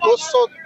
200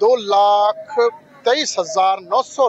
2,23,900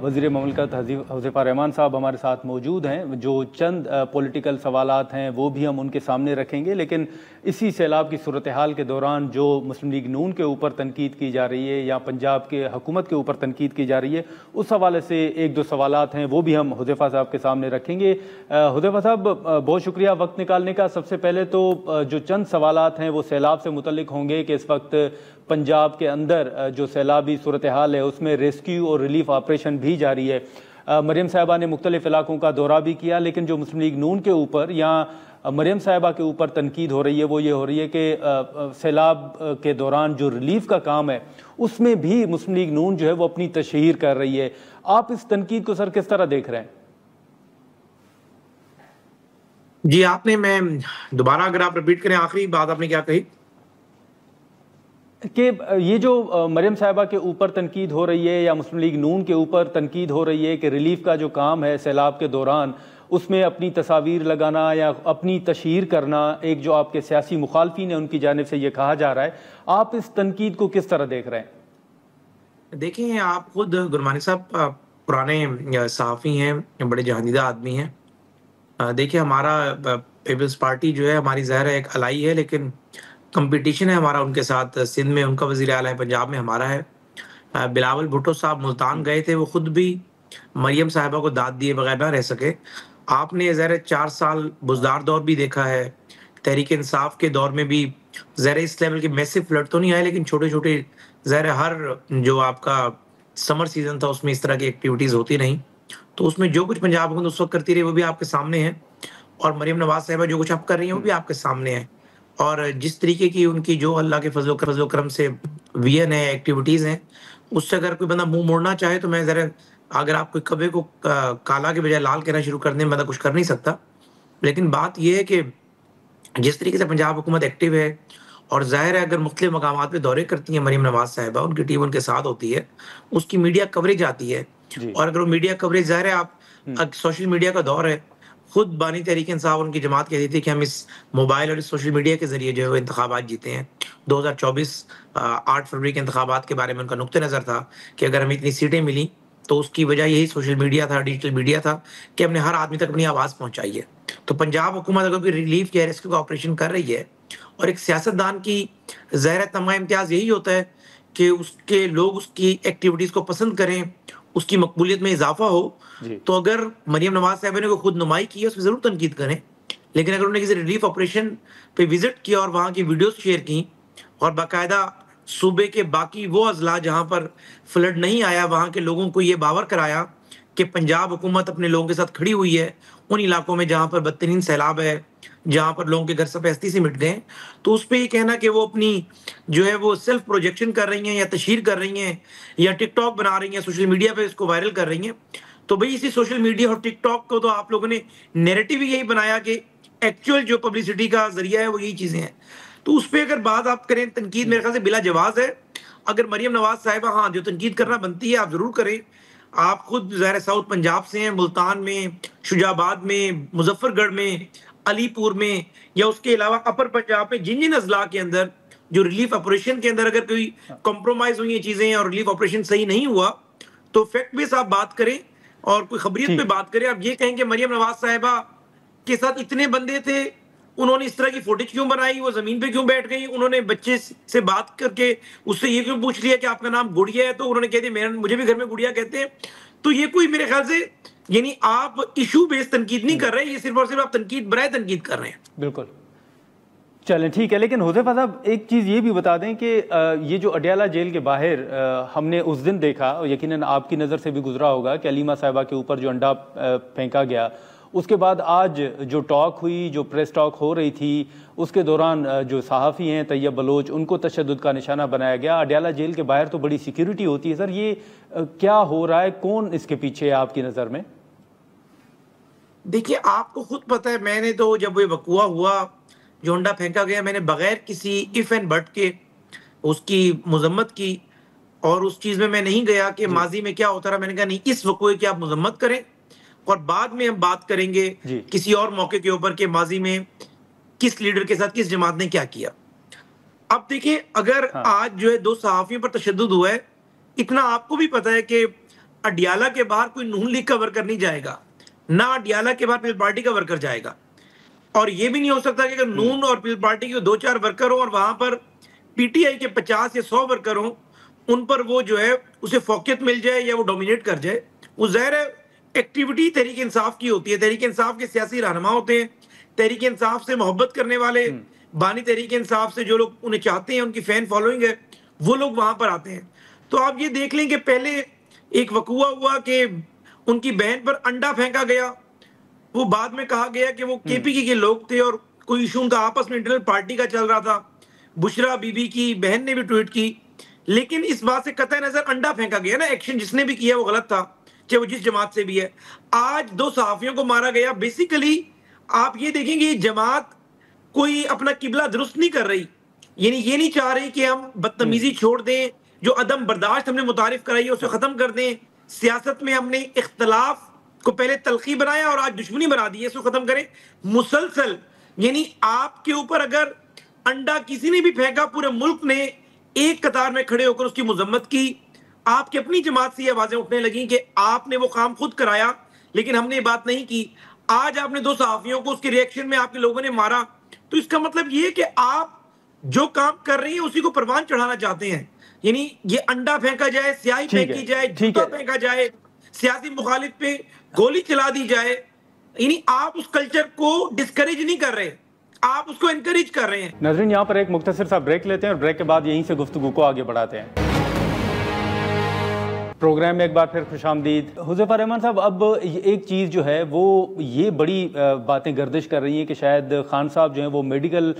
وزیر مملکت حذیفہ رحمان صاحب ہمارے ساتھ موجود ہیں. جو چند پولیٹیکل سوالات ہیں وہ بھی ہم ان کے سامنے رکھیں گے, لیکن اسی سیلاب کی صورتحال کے دوران جو مسلم لیگ نون کے اوپر تنقید کی جا رہی ہے یا پنجاب کے حکومت کے اوپر تنقید کی جا رہی ہے, اس حوالے سے ایک دو سوالات ہیں وہ بھی ہم حذیفہ صاحب کے سامنے رکھیں گے. حذیفہ صاحب بہت شکریہ وقت نکالنے کا. سب سے پہلے تو جو چند سوالات ہیں وہ سیلاب سے متعلق ہوں گے کہ اس وقت پنجاب کے اندر جو سیلابی صورتحال ہے اس میں ریسکیو اور ریلیف آپریشن بھی جاری ہے. مریم صاحبہ نے مختلف علاقوں کا دورہ بھی کیا, لیکن جو مسلم لیگ نون کے اوپر یا مریم صاحبہ کے اوپر تنقید ہو رہی ہے وہ یہ ہو رہی ہے کہ سیلاب کے دوران جو ریلیف کا کام ہے اس میں بھی مسلم لیگ نون جو ہے وہ اپنی تشہیر کر رہی ہے. آپ اس تنقید کو سر کس طرح دیکھ رہے ہیں؟ جی آپ نے, میں دوبارہ اگر آپ ریپیٹ کریں آخری بات آپ نے کیا کہی؟ کہ یہ جو مریم صاحبہ کے اوپر تنقید ہو رہی ہے یا مسلم لیگ نون کے اوپر تنقید ہو رہی ہے کہ ریلیف کا جو کام ہے سیلاب کے دوران اس میں اپنی تصاویر لگانا یا اپنی تشہیر کرنا, ایک جو آپ کے سیاسی مخالفین ہیں ان کی جانب سے یہ کہا جا رہا ہے, آپ اس تنقید کو کس طرح دیکھ رہے ہیں؟ دیکھیں آپ خود گرمانی صاحب پرانے صحافی ہیں, بڑے جہاندیدہ آدمی ہیں. دیکھیں ہمارا پیپلز پارٹی جو ہے ہماری ظاہر ہے ایک الائی ہے, لیکن کمپٹیشن ہے ہمارا ان کے ساتھ. سندھ میں ان کا وزیر اعلیٰ ہے, پنجاب میں ہمارا ہے. بلاول بھٹو صاحب ملتان گئے تھے, وہ خود بھی مریم صاحبہ کو داد دیے بغیر نہ رہ سکے. آپ نے ظاہر 4 سال بزدار دور بھی دیکھا ہے, تحریک انصاف کے دور میں بھی ظاہر اس لیول کے میسو فلڈ تو نہیں آئے, لیکن چھوٹے چھوٹے ظاہر ہر جو آپ کا سمر سیزن تھا اس میں اس طرح کی ایکٹیویٹیز ہوتی رہیں. تو اس میں جو کچھ پنجاب حکومت اس وقت کرتی رہی وہ بھی آپ کے سامنے ہے, اور مریم نواز صاحبہ جو کچھ اب کر رہی ہیں وہ بھی آپ کے سامنے ہے. اور جس طریقے کی ان کی جو اللہ کے فضل و کرم سے وین ہے, ایکٹیویٹیز ہیں, اس سے اگر کوئی بندہ منہ موڑنا چاہے تو میں ذرا, اگر آپ کوئی کبے کو کالا کے بجائے لال کہنا شروع کر دیں بندہ کچھ کر نہیں سکتا. لیکن بات یہ ہے کہ جس طریقے سے پنجاب حکومت ایکٹیو ہے, اور ظاہر ہے اگر مختلف مقامات پہ دورے کرتی ہیں مریم نواز صاحبہ, ان کی ٹیم ان کے ساتھ ہوتی ہے, اس کی میڈیا کوریج آتی ہے. اور اگر وہ میڈیا کوریج ظاہر ہے آپ سوشل میڈیا کا دور ہے, خود بانی تحریک انصاف ان کی جماعت کہتی تھی کہ ہم اس موبائل اور اس سوشل میڈیا کے ذریعے جو ہے وہ انتخابات جیتے ہیں. 2024 8 فروری کے انتخابات کے بارے میں ان کا نقطہ نظر تھا کہ اگر ہمیں اتنی سیٹیں ملی تو اس کی وجہ یہی سوشل میڈیا تھا, ڈیجیٹل میڈیا تھا, کہ ہم نے ہر آدمی تک اپنی آواز پہنچائی ہے. تو پنجاب حکومت اگر کوئی ریلیف یا ریسکیو کا آپریشن کر رہی ہے, اور ایک سیاستدان کی ظاہر تمام امتیاز یہی ہوتا ہے کہ اس کے لوگ اس کی ایکٹیویٹیز کو پسند کریں, اس کی مقبولیت میں اضافہ ہو, تو اگر مریم نواز صاحبہ نے کوئی خود نمائی کی ہے اس میں ضرور تنقید کریں. لیکن اگر انہوں نے کسی ریلیف آپریشن پہ وزٹ کیا اور وہاں کی ویڈیوز شیئر کی, اور باقاعدہ صوبے کے باقی وہ اضلاع جہاں پر فلڈ نہیں آیا وہاں کے لوگوں کو یہ باور کرایا کہ پنجاب حکومت اپنے لوگوں کے ساتھ کھڑی ہوئی ہے ان علاقوں میں جہاں پر بدترین سیلاب ہے, جہاں پر لوگوں کے گھر سب ہستی سے مٹ گئے, تو اس پہ یہ کہنا کہ وہ اپنی جو ہے وہ سیلف پروجیکشن کر رہی ہیں یا تشہیر کر رہی ہیں یا ٹک ٹاک بنا رہی ہیں, سوشل میڈیا پہ اس کو وائرل کر رہی ہیں, تو بھئی اسی سوشل میڈیا اور ٹک ٹاک کو تو آپ لوگوں نے نیریٹو ہی یہی بنایا کہ ایکچوئل جو پبلسٹی کا ذریعہ ہے وہ یہی چیزیں ہیں. تو اس پہ اگر بات آپ کریں, تنقید میرے خیال سے بلا جواز ہے. اگر مریم نواز صاحبہ ہاں جو تنقید کرنا بنتی ہے آپ ضرور کریں. آپ خود ظاہر ساؤتھ پنجاب سے ہیں, ملتان میں, شجاع آباد میں, مظفر گڑھ میں, علی پور میں, یا اس کے علاوہ اپر پنجاب میں جن جن اضلاع کے اندر جو ریلیف آپریشن کے اندر اگر کوئی کمپرومائز ہوئی ہیں چیزیں اور ریلیف آپریشن صحیح نہیں ہوا تو فیکٹ بیس آپ بات کریں اور کوئی خبریت پہ بات کریں. آپ یہ کہیں کہ مریم نواز صاحبہ کے ساتھ اتنے بندے تھے, انہوں نے اس طرح کی فوٹیج کیوں بنائی, وہ زمین پہ کیوں بیٹھ گئی, انہوں نے بچے سے بات کر کے اس سے یہ کیوں پوچھ لیا کہ آپ کا نام گڑیا ہے, تو انہوں نے کہہ دیا مجھے بھی گھر میں گڑیا کہتے ہیں. تو یہ کوئی میرے خیال سے یعنی آپ ایشو بیس تنقید نہیں کر رہے ہیں, یہ صرف اور صرف آپ تنقید برائے تنقید کر رہے ہیں. بالکل چلیں ٹھیک ہے. لیکن حذیفہ صاحب ایک چیز یہ بھی بتا دیں کہ یہ جو اڈیالہ جیل کے باہر ہم نے اس دن دیکھا, یقیناً آپ کی نظر سے بھی گزرا ہوگا کہ علیمہ صاحبہ کے اوپر جو انڈا پھینکا گیا, اس کے بعد آج جو ٹاک ہوئی, جو پریس ٹاک ہو رہی تھی, اس کے دوران جو صحافی ہیں طیب بلوچ ان کو تشدد کا نشانہ بنایا گیا. اڈیالہ جیل کے باہر تو بڑی سیکیورٹی ہوتی ہے سر, یہ کیا ہو رہا ہے, کون اس کے پیچھے ہے آپ کی نظر میں؟ دیکھیے آپ کو خود پتہ ہے, میں نے تو جب یہ وقوع ہوا جو انڈا پھینکا گیا میں نے بغیر کسی اف اینڈ بٹ کے اس کی مذمت کی, اور اس چیز میں نہیں گیا کہ ماضی میں کیا ہوتا رہا. میں نے کہا نہیں, اس وقوع کی آپ مذمت کریں اور بعد میں ہم بات کریں گے کسی اور موقع کے اوپر کہ ماضی میں کس لیڈر کے ساتھ کس جماعت نے کیا کیا. اب دیکھیں اگر آج جو ہے 2 صحافیوں پر تشدد ہوا ہے, اتنا آپ کو بھی پتا ہے کہ اڈیالہ کے باہر کوئی نون لیگ کا ورکر نہیں جائے گا، نہ اڈیالہ کے باہر پیپلز پارٹی کا ورکر جائے گا. اور یہ بھی نہیں ہو سکتا کہ اگر نون اور پیپلز پارٹی کے 2-4 ورکر ہوں اور وہاں پر پی ٹی آئی کے 50 یا 100 ورکر ہوں، ان پر وہ جو ہے اسے فوقیت مل جائے یا وہ ڈومینیٹ کر جائے. وہ ظاہر ہے ایکٹیویٹی تحریک انصاف کی ہوتی ہے، تحریک انصاف کے سیاسی رہنما ہوتے ہیں، تحریک انصاف سے محبت کرنے والے، بانی تحریک انصاف سے جو لوگ انہیں چاہتے ہیں، ان کی فین فالوئنگ ہے، وہ لوگ وہاں پر آتے ہیں. تو آپ یہ دیکھ لیں کہ پہلے ایک وقوع ہوا کہ ان کی بہن پر انڈا پھینکا گیا، وہ بعد میں کہا گیا کہ وہ کے پی کے لوگ تھے اور کوئی ایشو تھا آپس میں انٹرنل پارٹی کا چل رہا تھا. بشرا بی بی کی بہن نے بھی ٹویٹ کی، لیکن اس بات سے قطع نظر انڈا پھینکا گیا نا، ایکشن جس نے بھی کیا وہ غلط تھا، چاہے وہ جس جماعت سے بھی ہے. آج 2 صحافیوں کو مارا گیا. بیسیکلی آپ یہ دیکھیں گے یہ جماعت کوئی اپنا قبلہ درست نہیں کر رہی، یعنی یہ نہیں چاہ رہی کہ ہم بدتمیزی چھوڑ دیں، جو عدم برداشت ہم نے متعارف کرائی ہے اسے ختم کر دیں. سیاست میں ہم نے اختلاف کو پہلے تلخی بنایا اور آج دشمنی بنا دی ہے، اس کو ختم کریں. مسلسل یعنی آپ کے اوپر اگر انڈا کسی نے بھی پھینکا، پورے ملک نے ایک قطار میں کھڑے ہو کر اس کی مذمت کی. آپ کی اپنی جماعت سے یہ آوازیں اٹھنے لگیں کہ آپ نے وہ کام خود کرایا لیکن ہم نے یہ بات نہیں کی. آج آپ نے 2 صحافیوں کو اس کے ریئیکشن میں آپ کے لوگوں نے مارا، تو اس کا مطلب یہ کہ آپ جو کام کر رہی ہیں اسی کو پروان چڑھانا چاہتے ہیں. یعنی یہ انڈا پھینکا جائے، سیاہی پھینکی جائے، جوتا پھینکا جائے، سیاسی مخالف پہ گولی چلا دی جائے، یعنی آپ اس کلچر کو ڈسکریج نہیں کر رہے، آپ اس کو انکریج کر رہے ہیں. ناظرین یہاں پر ایک مختصر سا بریک لیتے ہیں اور بریک کے بعد یہیں سے گفتگو کو آگے بڑھاتے ہیں. پروگرام میں ایک بار پھر خوش آمدید. حذیفہ رحمان صاحب، اب ایک چیز جو ہے وہ یہ بڑی باتیں گردش کر رہی ہیں کہ شاید خان صاحب جو ہیں وہ میڈیکل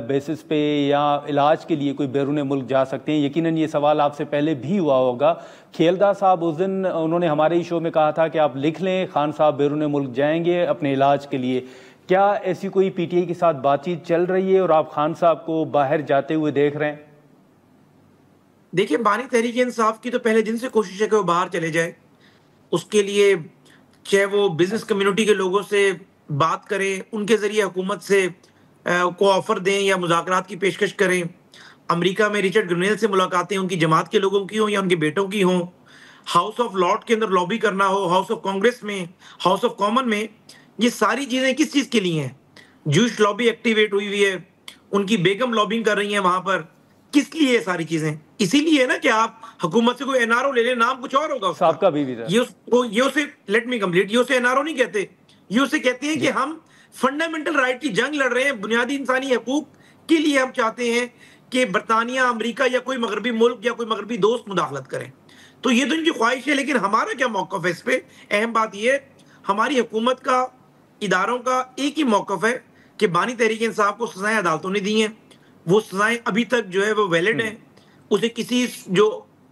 بیسس پہ یا علاج کے لیے کوئی بیرون ملک جا سکتے ہیں. یقیناً یہ سوال آپ سے پہلے بھی ہوا ہوگا. کھیلدار صاحب اس دن انہوں نے ہمارے ہی شو میں کہا تھا کہ آپ لکھ لیں خان صاحب بیرون ملک جائیں گے اپنے علاج کے لیے. کیا ایسی کوئی پی ٹی آئی کے ساتھ بات چیت چل رہی ہے اور آپ خان صاحب کو باہر جاتے ہوئے دیکھ رہے ہیں؟ دیکھیں بانی تحریک انصاف کی تو پہلے دن سے کوشش ہے کہ وہ باہر چلے جائے. اس کے لیے چاہے وہ بزنس کمیونٹی کے لوگوں سے بات کریں، ان کے ذریعے حکومت سے کو آفر دیں یا مذاکرات کی پیشکش کریں. امریکہ میں ریچرڈ گرنیل سے ملاقاتیں ان کی جماعت کے لوگوں کی ہوں یا ان کے بیٹوں کی ہوں، ہاؤس آف لارڈ کے اندر لابی کرنا ہو، ہاؤس آف کانگریس میں، ہاؤس آف کامن میں، یہ ساری چیزیں کس چیز کے لیے ہیں؟ جوش لابی ایکٹیویٹ ہوئی ہے، ان کی بیگم لابنگ کر رہی ہیں وہاں پر. کس لیے یہ ساری چیزیں؟ اسی لیے نا کہ آپ حکومت سے کوئی این آر او لے لیں، نام کچھ اور ہوگا صاحب کا بھی یہ اسے لیٹ می کمپلیٹ، یہ اسے این آر او نہیں کہتے، یہ اسے کہتے ہیں کہ ہم فنڈامنٹل رائٹ کی جنگ لڑ رہے ہیں، بنیادی انسانی حقوق کے لیے ہم چاہتے ہیں کہ برطانیہ، امریکہ یا کوئی مغربی ملک یا کوئی مغربی دوست مداخلت کریں. تو یہ تو ان کی خواہش ہے، لیکن ہمارا کیا موقف ہے اس پہ؟ اہم بات یہ ہماری حکومت کا، اداروں کا ایک ہی موقف ہے کہ بانی تحریک انصاف کو سزائیں عدالتوں نے دی ہیں، وہ سزائیں ابھی تک جو ہے وہ ویلڈ ہیں. اسے کسی جو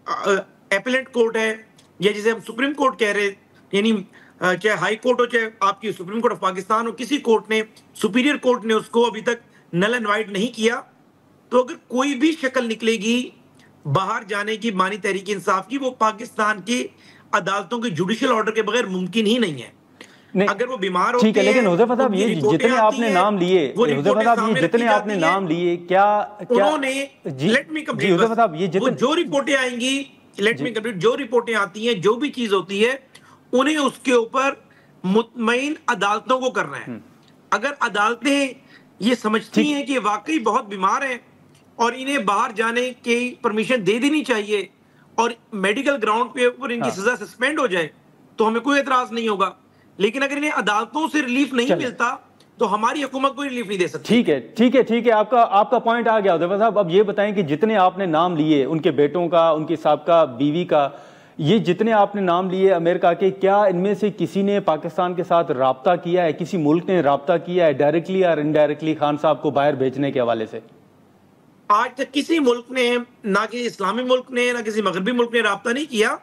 ایپیلنٹ کورٹ ہے یا جسے ہم سپریم کورٹ کہہ رہے، یعنی چاہے ہائی کورٹ ہو چاہے آپ کی سپریم کورٹ آف پاکستان ہو، کسی کورٹ نے، سپیریئر کورٹ نے اس کو ابھی تک نل اینڈ وائڈ نہیں کیا. تو اگر کوئی بھی شکل نکلے گی باہر جانے کی بانی تحریک انصاف کی، وہ پاکستان کی عدالتوں کے جوڈیشل آرڈر کے بغیر ممکن ہی نہیں ہے. اگر وہ بیمار ہوتے ہیں، ٹھیک ہے، لیکن حذیفہ صاحب یہ جتنے آپ نے نام لیے، حذیفہ صاحب یہ جتنے آپ نے نام لیے، کیا انہوں نے لیٹ می کمپلیٹ، حذیفہ صاحب یہ جتنے جو رپورٹیں آئیں گی، لیٹ می کمپلیٹ، جو رپورٹیں آتی ہیں، جو بھی چیز ہوتی ہے، انہیں اس کے اوپر مطمئن عدالتوں کو کرنا ہے. اگر عدالتیں یہ سمجھتی ہیں کہ واقعی بہت بیمار ہیں اور انہیں باہر جانے کی پرمیشن دے دینی چاہیے اور میڈیکل گراؤنڈ پہ اوپر ان کی سزا سسپینڈ ہو جائے تو ہمیں کوئی اعتراض نہیں ہوگا. لیکن اگر انہیں عدالتوں سے ریلیف نہیں ملتا تو ہماری حکومت کوئی ریلیف نہیں دے سکتی. ٹھیک ہے، آپ کا پوائنٹ آ گیا حذیفہ صاحب. اب یہ بتائیں کہ جتنے آپ نے نام لیے، ان کے بیٹوں کا، ان کی سابقہ بیوی کا، یہ جتنے آپ نے نام لیے امریکہ کے، کیا ان میں سے کسی نے پاکستان کے ساتھ رابطہ کیا ہے؟ کسی ملک نے رابطہ کیا ہے ڈائریکٹلی یا انڈائریکٹلی خان صاحب کو باہر بھیجنے کے حوالے سے؟ آج تک کسی ملک نے، نہ کسی اسلامی ملک نے، نہ کسی مغربی ملک نے رابطہ نہیں کیا.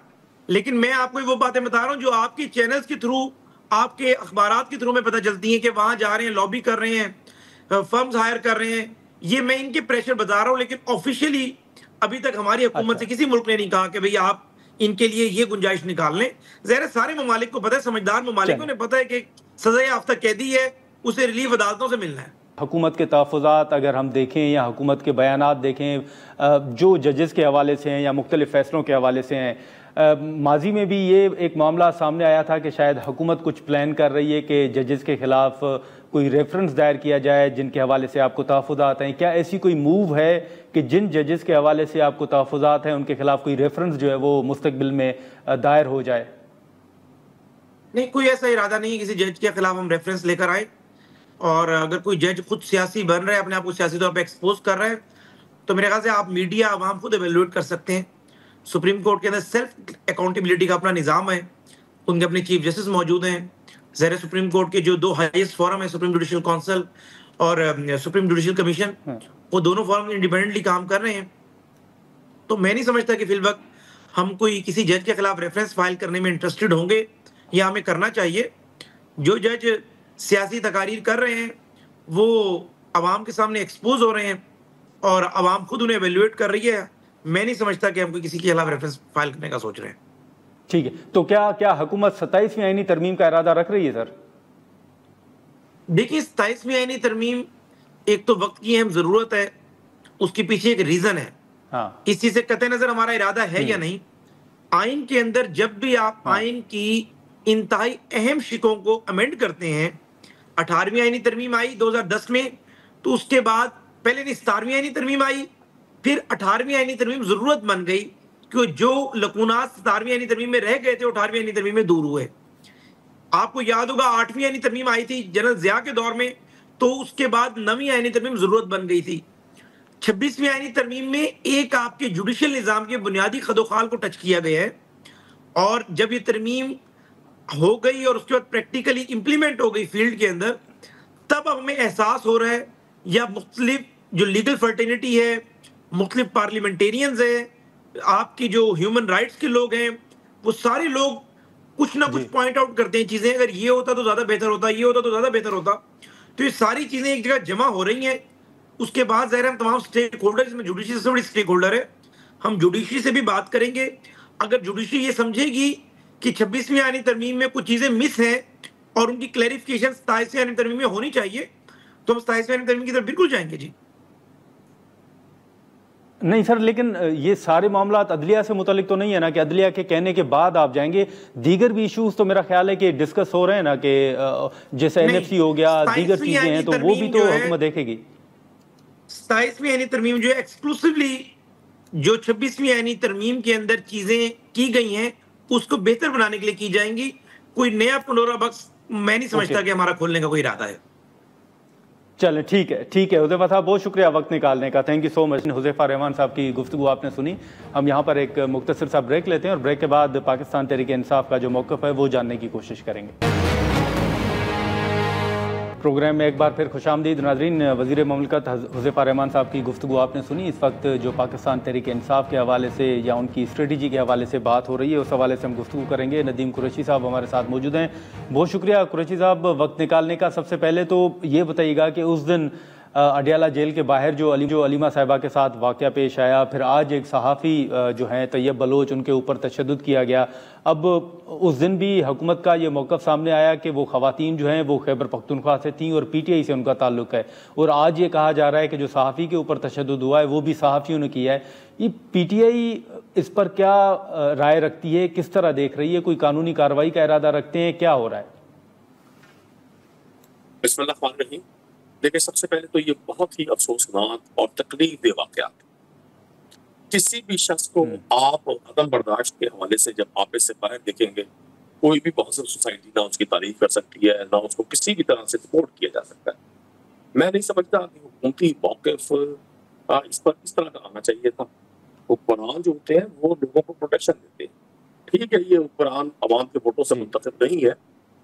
لیکن میں آپ کو وہ باتیں بتا رہا ہوں جو آپ کی چینلز کے تھرو، آپ کے اخبارات کے تھرو میں پتہ چلتی ہیں کہ وہاں جا رہے ہیں، لابی کر رہے ہیں، فرمز ہائر کر رہے ہیں. یہ میں ان کے پریشر بتا رہا ہوں، لیکن آفیشیلی ابھی تک ہماری حکومت سے کسی ملک نے نہیں کہا کہ بھئی آپ ان کے لیے یہ گنجائش نکال لیں. ظاہر سارے ممالک کو پتہ ہے، سمجھدار ممالکوں نے پتہ ہے کہ سزا یافتہ قیدی ہے، اسے ریلیف عدالتوں سے ملنا ہے. حکومت کے تحفظات اگر ہم دیکھیں یا حکومت کے بیانات دیکھیں جو ججز کے حوالے سے ہیں یا مختلف فیصلوں کے حوالے سے ہیں، ماضی میں بھی یہ ایک معاملہ سامنے آیا تھا کہ شاید حکومت کچھ پلان کر رہی ہے کہ ججز کے خلاف کوئی ریفرنس دائر کیا جائے جن کے حوالے سے آپ کو تحفظات ہیں. کیا ایسی کوئی موو ہے کہ جن ججز کے حوالے سے آپ کو تحفظات ہیں ان کے خلاف کوئی ریفرنس جو ہے وہ مستقبل میں دائر ہو جائے؟ نہیں، کوئی ایسا ارادہ نہیں ہے کسی جج کے خلاف ہم ریفرنس لے کر آئے. اور اگر کوئی جج خود سیاسی بن رہا ہے، اپنے آپ کو سیاسی طور پہ ایکسپوز کر رہا ہے، تو میرے خیال سے آپ میڈیا، عوام خود ایویلویٹ کر سکتے ہیں. سپریم کورٹ کے اندر سیلف اکاؤنٹیبلٹی کا اپنا نظام ہے، ان کے اپنے چیف جسٹس موجود ہیں. زیر سپریم کورٹ کے جو 2 ہائیسٹ فورم ہیں، سپریم جوڈیشل کونسل اور سپریم جوڈیشل کمیشن، وہ دونوں فورم انڈیپینڈنٹلی کام کر رہے ہیں. تو میں نہیں سمجھتا کہ فی الوقت ہم کوئی کسی جج کے خلاف ریفرنس فائل کرنے میں انٹرسٹڈ ہوں گے یا ہمیں کرنا چاہیے. جو جج سیاسی تقاریر کر رہے ہیں وہ عوام کے سامنے ایکسپوز ہو رہے ہیں اور عوام خود انہیں ایویلویٹ کر رہی ہے. میں نہیں سمجھتا کہ ہم کوئی کسی کے خلاف ریفرنس فائل کرنے کا سوچ رہے ہیں. ٹھیک ہے، تو کیا حکومت 27ویں آئینی ترمیم کا ارادہ رکھ رہی ہے سر؟ دیکھیے، 27ویں آئینی ترمیم ایک تو وقت کی اہم ضرورت ہے، اس کے پیچھے ایک ریزن ہے. اس چیز سے قطع نظر ہمارا ارادہ ہے یا نہیں، آئین کے اندر جب بھی آپ آئین کی انتہائی اہم شقوں کو امینڈ کرتے ہیں، 18ویں آئینی ترمیم آئی 2010 میں، تو اس کے بعد پہلے 17ویں آئینی ترمیم آئی، پھر 18ویں آئینی ترمیم ضرورت بن گئی کہ جو لکونات 17ویں آئینی ترمیم میں رہ گئے تھے 18ویں آئینی ترمیم میں دور ہوئے. آپ کو یاد ہوگا 8ویں آئینی ترمیم آئی تھی جنرل ضیاء کے دور میں، تو اس کے بعد 9ویں آئینی ترمیم ضرورت بن گئی تھی. 26ویں آئینی ترمیم میں ایک آپ کے جوڈیشل نظام کے بنیادی خد و خال کو ٹچ کیا گیا ہے، اور جب یہ ترمیم ہو گئی اور اس کے بعد پریکٹیکلی امپلیمنٹ ہو گئی فیلڈ کے اندر، تب اب ہمیں احساس ہو رہا ہے، یا مختلف جو لیگل فرٹینٹی ہے، مختلف پارلیمنٹیرینز ہیں، آپ کی جو ہیومن رائٹس کے لوگ ہیں، وہ سارے لوگ کچھ نہ کچھ پوائنٹ آؤٹ کرتے ہیں چیزیں، اگر یہ ہوتا تو زیادہ بہتر ہوتا، یہ ہوتا تو زیادہ بہتر ہوتا. تو یہ ساری چیزیں ایک جگہ جمع ہو رہی ہیں. اس کے بعد ظاہر ہم تمام سٹیک ہولڈر، اس میں جوڈیشری سے بڑی سٹیک ہولڈر ہے، ہم جوڈیشری سے بھی بات کریں گے. اگر جوڈیشری یہ سمجھے گی کہ 26ویں آئینی ترمیم میں کچھ چیزیں مس ہیں اور ان کی کلیریفیکیشن 27ویں آئینی ترمیم میں ہونی چاہیے، تو ہم 27ویں آئینی ترمیم کی طرف بالکل جائیں گے. جی نہیں سر، لیکن یہ سارے معاملات عدلیہ سے متعلق تو نہیں ہے نا کہ عدلیہ کے کہنے کے بعد آپ جائیں گے؟ دیگر بھی ایشوز تو میرا خیال ہے کہ ڈسکس ہو رہے ہیں نا، کہ جیسے NFC ہو گیا، دیگر چیزیں ہیں، تو وہ بھی تو حکومت دیکھے گی. 27ویں آئینی ترمیم جو ہے ایکسکلوسیولی جو 26ویں آئینی ترمیم کے اندر چیزیں کی گئی ہیں اس کو بہتر بنانے کے لیے کی جائیں گی. کوئی نیا پنڈورا باکس میں نہیں سمجھتا کہ ہمارا کھولنے کا کوئی ارادہ ہے. چلیں ٹھیک ہے حذیفہ صاحب، بہت شکریہ وقت نکالنے کا. تھینک یو سو مچ. حذیفہ رحمان صاحب کی گفتگو آپ نے سنی. ہم یہاں پر ایک مختصر سا بریک لیتے ہیں اور بریک کے بعد پاکستان تحریک انصاف کا جو موقف ہے وہ جاننے کی کوشش کریں گے. پروگرام میں ایک بار پھر خوش آمدید ناظرین. وزیر مملکت حذیفہ رحمان صاحب کی گفتگو آپ نے سنی. اس وقت جو پاکستان تحریک انصاف کے حوالے سے یا ان کی اسٹریٹجی کے حوالے سے بات ہو رہی ہے، اس حوالے سے ہم گفتگو کریں گے. ندیم قریشی صاحب ہمارے ساتھ موجود ہیں. بہت شکریہ قریشی صاحب وقت نکالنے کا. سب سے پہلے تو یہ بتائیے گا کہ اس دن اڈیالہ جیل کے باہر جو علیمہ صاحبہ کے ساتھ واقعہ پیش آیا، پھر آج ایک صحافی جو ہیں طیب بلوچ، ان کے اوپر تشدد کیا گیا. اب اس دن بھی حکومت کا یہ موقف سامنے آیا کہ وہ خواتین جو ہیں وہ خیبر پختونخوا سے تھیں اور PTI سے ان کا تعلق ہے، اور آج یہ کہا جا رہا ہے کہ جو صحافی کے اوپر تشدد ہوا ہے وہ بھی صحافیوں نے کیا ہے. یہ PTI اس پر کیا رائے رکھتی ہے، کس طرح دیکھ رہی ہے؟ کوئی قانونی کارروائی کا ارادہ رکھتے ہیں؟ کیا ہو رہا ہے؟ بسم اللہ الرحمن الرحیم. دیکھیں، سب سے پہلے تو یہ بہت ہی افسوسناک اور تکلیف دہ واقعات. کسی بھی شخص کو آپ عدم برداشت کے حوالے سے جب آپ اس سے باہر دیکھیں گے، کوئی بھی مہذب سوسائٹی نہ اس کی تعریف کر سکتی ہے، نہ اس کو کسی بھی طرح سے سپورٹ کیا جا سکتا ہے. میں نہیں سمجھتا کہ حکومتی موقف اس پر اس طرح کا آنا چاہیے تھا. حکمران جو ہوتے ہیں وہ لوگوں کو پروٹیکشن دیتے ہیں. ٹھیک ہے، یہ حکمران عوام کے ووٹوں سے منتخب نہیں ہے.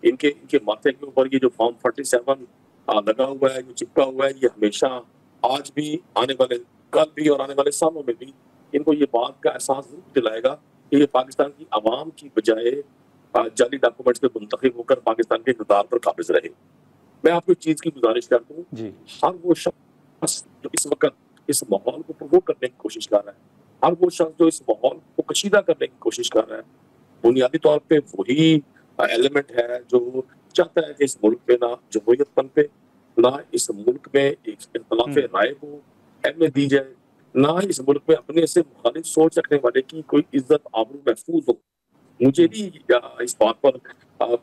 ان کے ماتھے کے اوپر یہ جو فارم 47 لگا ہوا ہے، جو چپکا ہوا ہے، یہ ہمیشہ آج بھی، آنے والے کل بھی اور آنے والے سالوں میں بھی ان کو یہ بات کا احساس ضرور دلائے گا کہ یہ پاکستان کی عوام کی بجائے جعلی ڈاکومنٹس پہ منتخب ہو کر پاکستان کے اقتدار پر قابض رہے. میں آپ کو ایک چیز کی گزارش کرتا ہوں، ہر وہ شخص جو اس وقت اس ماحول کو پرووک کرنے کی کوشش کر رہا ہے، ہر وہ شخص جو اس ماحول کو کشیدہ کرنے کی کوشش کر رہا ہے، بنیادی طور پہ وہی ایلیمنٹ ہے جو چاہتا ہے کہ اس ملک میں نہ جمہوریت پن پہ، نہ اس ملک میں ایک اختلاف رائے کو اہمیت دی جائے، نہ اس ملک میں اپنے سے مخالف سوچ رکھنے والے کی کوئی عزت آبرو محفوظ ہو. مجھے نہیں اس بات پر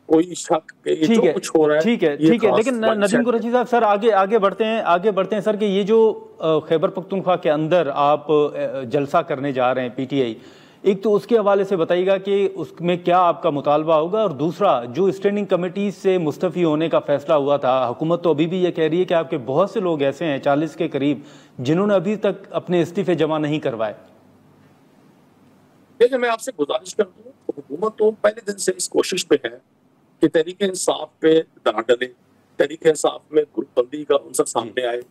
کوئی شک کہ جو کچھ ہو رہا ہے. ٹھیک ہے لیکن ندیم قریشی صاحب سر آگے بڑھتے ہیں سر کہ یہ جو خیبر پختونخوا کے اندر آپ جلسہ کرنے جا رہے ہیں پی ٹی آئی، ایک تو اس کے حوالے سے بتائیے گا کہ اس میں کیا آپ کا مطالبہ ہوگا، اور دوسرا جو اسٹینڈنگ کمیٹی سے مستعفی ہونے کا فیصلہ ہوا تھا، حکومت تو ابھی بھی یہ کہہ رہی ہے کہ آپ کے بہت سے لوگ ایسے ہیں 40 کے قریب جنہوں نے ابھی تک اپنے استعفے جمع نہیں کروائے. دیکھیں میں آپ سے گزارش کرتا ہوں، حکومت تو پہلے دن سے اس کوشش پہ ہے کہ تحریک انصاف پہ داغ ڈلے، تحریک انصاف میں گروپ بندی کا عنصر سامنے آئے،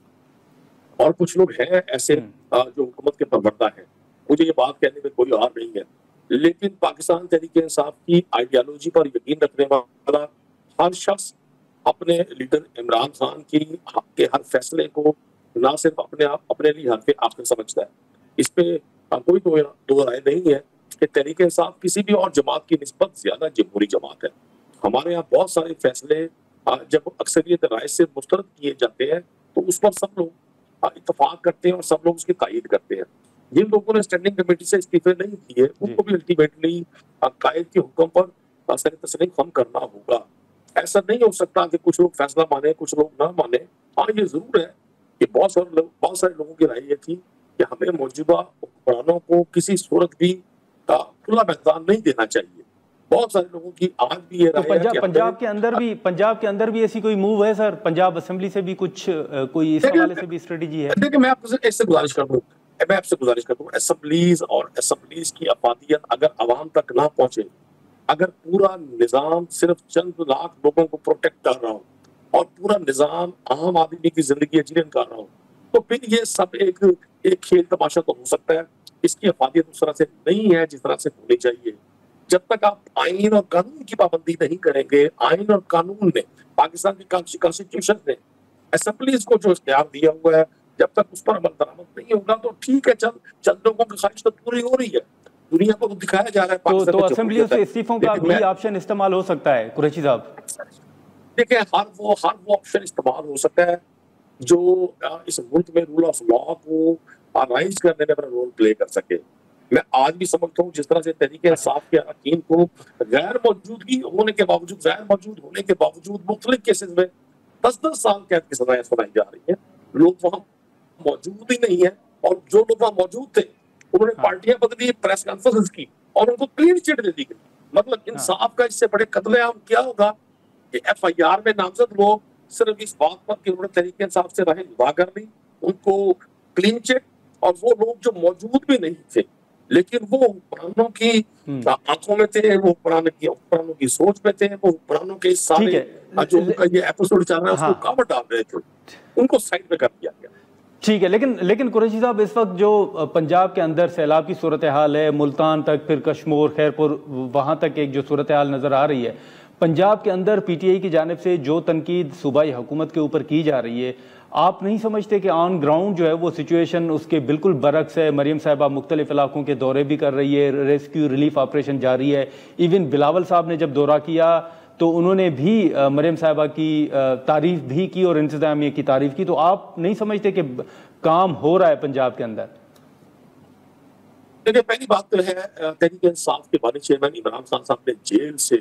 اور کچھ لوگ ہیں ایسے جو حکومت کے پروردہ ہیں. مجھے یہ بات کہنے میں کوئی اور نہیں ہے، لیکن پاکستان تحریک انصاف کی آئیڈیالوجی پر یقین رکھنے والا ہر شخص اپنے لیڈر عمران خان کے ہر فیصلے کو نہ صرف اپنے لیے حرف آخر سمجھتا ہے. اس پہ کوئی دو رائے نہیں ہے کہ تحریک انصاف کسی بھی اور جماعت کی نسبت زیادہ جمہوری جماعت ہے. ہمارے یہاں بہت سارے فیصلے جب اکثریت رائے سے مسترد کیے جاتے ہیں تو اس پر سب لوگ اتفاق کرتے ہیں اور سب لوگ اس کی تائید کرتے ہیں. جن لوگوں نے اسٹینڈنگ کمیٹی سے استعفے نہیں دیے ان کو بھی الٹیمیٹلی قائد کے حکم پر سر تسلیم خم کرنا ہوگا. ایسا نہیں ہو سکتا کہ کچھ لوگ فیصلہ مانے کچھ لوگ نہ مانے. ہاں یہ ضرور ہے کہ بہت سارے لوگوں کی رائے یہ تھی کہ ہمیں موجودہ حکمرانوں کو کسی صورت بھی کھلا میدان نہیں دینا چاہیے. بہت سارے لوگوں کی آج بھی یہ رائے ہے کہ پنجاب کے اندر بھی ایسی کوئی موو ہے سر؟ پنجاب اسمبلی سے بھی کوئی اس حوالے سے بھی اسٹریٹجی ہے؟ دیکھیں میں آپ سے گزارش کرتا ہوں اسمبلیز اور اسمبلیز کی افادیت اگر عوام تک نہ پہنچے، اگر پورا نظام صرف چند لاکھ لوگوں کو پروٹیکٹ کر رہا ہو اور پورا نظام عام آدمی کی زندگی جینے کر رہا ہو، تو پھر یہ سب ایک کھیل تماشا تو ہو سکتا ہے. اس کی افادیت اس طرح سے نہیں ہے جس طرح سے ہونی چاہیے. جب تک آپ آئین اور قانون کی پابندی نہیں کریں گے، آئین اور قانون نے، پاکستان کی کانسٹیٹیوشن نے اسمبلیز کو جو اختیار دیا ہوا ہے، جب تک اس پر عمل درآمد نہیں ہوگا تو ٹھیک ہے، چند لوگوں کی خواہش تو پوری ہو رہی ہے، دنیا کو دکھایا جا رہا ہے. تو اسمبلیوں سے استعفوں کا بھی آپشن استعمال ہو سکتا ہے قریشی صاحب؟ دیکھیں ہر وہ آپشن استعمال ہو سکتا ہے جو اس ملک میں رول آف لا کو رائز کرنے میں اپنا رول پلے کر سکے. میں آج بھی سمجھتا ہوں جس طرح سے تحریک انصاف کے اراکین کو غیر موجود ہونے کے باوجود مختلف کیسز میں 10 سال قید کی سزائیں سنائی جا رہی ہیں. لوگ وہاں موجود ہی نہیں ہیں، اور جو لوگ وہاں موجود تھے انہوں نے پارٹیاں بدلی، پریس کانفرنس کی اور ان کو کلین چٹ دے دی گئی. مطلب انصاف کا اس سے بڑے قتل عام کیا ہوگا کہ ایف آئی آر میں نامزد لوگ صرف اس بات پر کہ انہوں نے تحریک انصاف سے راہیں جدا کر لی، ان کو کلین چٹ، اور وہ لوگ جو موجود بھی نہیں تھے لیکن وہ حکمرانوں کی آنکھوں میں تھے، وہ حکمرانوں کی سوچ میں تھے، وہ حکمرانوں کے سارے جو ان کا یہ ایپیسوڈ چل رہا ہے اس کو کاوٹ ڈال رہے تھے، ان کو سائڈ پہ کر دیا گیا. ٹھیک ہے، لیکن قریشی صاحب اس وقت جو پنجاب کے اندر سیلاب کی صورتحال ہے، ملتان تک، پھر کشمور، خیرپور، وہاں تک ایک جو صورتحال نظر آ رہی ہے، پنجاب کے اندر پی ٹی آئی کی جانب سے جو تنقید صوبائی حکومت کے اوپر کی جا رہی ہے، آپ نہیں سمجھتے کہ آن گراؤنڈ جو ہے وہ سچویشن اس کے بالکل برعکس ہے؟ مریم صاحبہ مختلف علاقوں کے دورے بھی کر رہی ہے، ریسکیو ریلیف آپریشن جاری ہے. ایون بلاول صاحب نے جب دورہ کیا تو انہوں نے بھی مریم صاحبہ کی تعریف بھی کی اور انتظامیہ کی تعریف کی. تو آپ نہیں سمجھتے کہ کام ہو رہا ہے پنجاب کے اندر؟ دیکھیں پہلی بات تو ہے تحریک انصاف کے بانی چیئرمین عمران خان صاحب نے جیل سے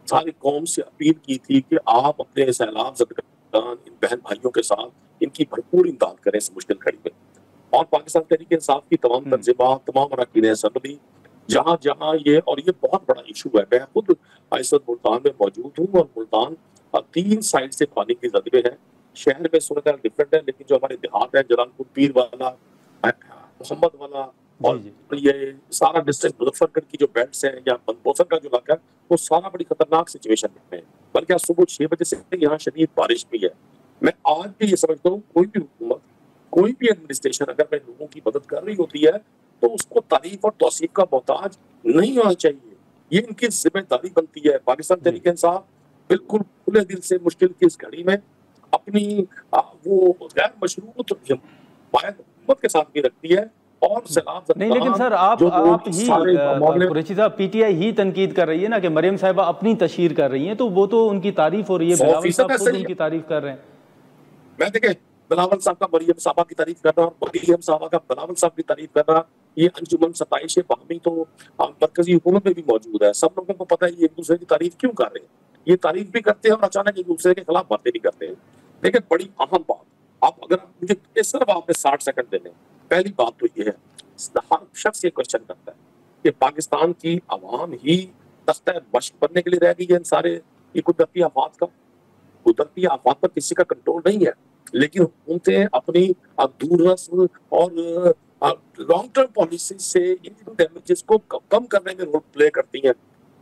ساری قوم سے اپیل کی تھی کہ آپ اپنے سیلاب زدگان ان بہن بھائیوں کے ساتھ ان کی بھرپور امداد کریں اس مشکل گھڑی میں. اور پاکستان تحریک انصاف کی تمام تنظیمات، تمام اراکین اسمبلی جہاں یہ اور یہ بہت بڑا ایشو ہے. میں خود اس وقت ملتان میں موجود ہوں اور ملتان 3 سائڈ سے پانی کی زد میں ہے. شہر میں صورتحال ڈفرینٹ ہے، لیکن جو ہمارے دیہات ہے، جلال پور پیر والا، محمد والا اور یہ سارا ڈسٹرکٹ مظفر گڑھ کی جو بیلٹس ہیں یا بنپوسر کا جو علاقہ ہے، وہ سارا بڑی خطرناک سچویشن میں ہے. بلکہ صبح 6 بجے سے یہاں شدید بارش بھی ہے. میں آج بھی یہ سمجھتا ہوں کوئی بھی حکومت، کوئی بھی ایڈمنسٹریشن اگر میں لوگوں کی مدد کر رہی ہوتی ہے تو اس کو تعریف اور توصیف کا محتاج نہیں ہونا چاہیے. یہ ان کی ذمہ داری بنتی ہے. پاکستان تحریک انصاف بالکل کھلے دل سے مشکل کی اس گھڑی میں اپنی وہ غیر مشروط حکومت کے ساتھ بھی رکھتی ہے. اور نہیں، لیکن سر آپ ہی قریشی صاحب پی ٹی آئی ہی تنقید کر رہی ہے نا کہ مریم صاحبہ اپنی تشہیر کر رہی ہیں، تو وہ تو ان کی تعریف ہو رہی ہے، بلاول صاحب خود ان کی تعریف کر رہے ہیں. میں دیکھیں بلاول صاحب کا مریم صاحبہ کی تعریف کر رہا اور مریم صاحبہ کا بلاول صاحب کی تعریف کر رہا. یہ انجمن ستائش باہمی تو مرکزی حکومت میں بھی موجود ہے. سب لوگوں کو پتہ ہے یہ ایک دوسرے کی تعریف کیوں کر رہے ہیں. یہ تعریف بھی کرتے ہیں اور اچانک ایک دوسرے کے خلاف باتیں بھی کرتے ہیں. لیکن بڑی اہم بات, اگر مجھے صرف آپ نے 60 سیکنڈ دینے, پہلی بات تو یہ ہے, ہر شخص یہ کوشچن کرتا ہے کہ پاکستان کی عوام ہی تختہ مشق بننے کے لیے رہ گئی ہے ان سارے یہ قدرتی آفات کا. قدرتی آفات پر کسی کا کنٹرول نہیں ہے, لیکن حکومتیں اپنی دوررس اور لانگ ٹرم پالیسی سے ان ڈیمیجز کو کم کرنے میں رول پلے کرتی ہیں.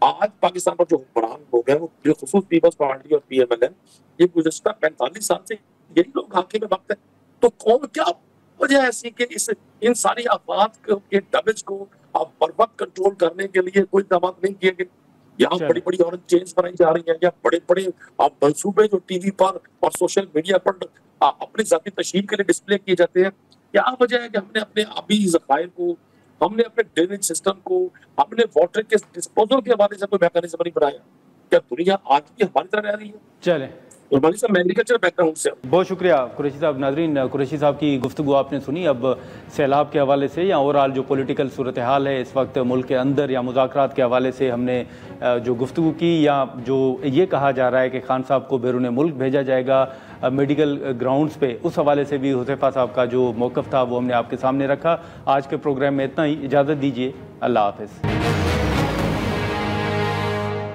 آج پاکستان پر جو حکمران لوگ ہیں وہ بالخصوص پیپلز پارٹی اور پی ایم ایل این, یہ گزشتہ 45 سال سے یہی لوگ حاکم میں وقت ہے. تو قوم کیا وجہ ایسی کہ ان ساری آفات کے ڈیمیج کو بر وقت کنٹرول کرنے کے لیے کوئی اقدامات نہیں کیے گئے. یہاں بڑی بڑی اورنج چینز بنائی جا رہی ہیں, یا بڑے بڑے منصوبے جو ٹی وی پر اور سوشل میڈیا پر اپنی ذاتی تشہیر کے لیے ڈسپلے کیے جاتے ہیں. کیا وجہ ہے کہ ہم نے اپنے آبی ذخائر کو, ہم نے اپنے ڈرینیج سسٹم کو, ہم نے واٹر کے ڈسپوزل کے حوالے سے کوئی میکانزم نہیں بنایا؟ کیا دنیا آج بھی ہماری طرح رہ رہی ہے؟ چلیں, قربانی صاحب میں ایگریکلچر بیک گراؤنڈ سے. بہت شکریہ قریشی صاحب. ناظرین, قریشی صاحب کی گفتگو آپ نے سنی. اب سیلاب کے حوالے سے یا اوورآل جو پولیٹیکل صورتحال ہے اس وقت ملک کے اندر یا مذاکرات کے حوالے سے ہم نے جو گفتگو کی, یا جو یہ کہا جا رہا ہے کہ خان صاحب کو بیرون ملک بھیجا جائے گا میڈیکل گراؤنڈز پہ, اس حوالے سے بھی حذیفہ صاحب کا جو موقف تھا وہ ہم نے آپ کے سامنے رکھا. آج کے پروگرام میں اتنا ہی, اجازت دیجیے, اللہ حافظ.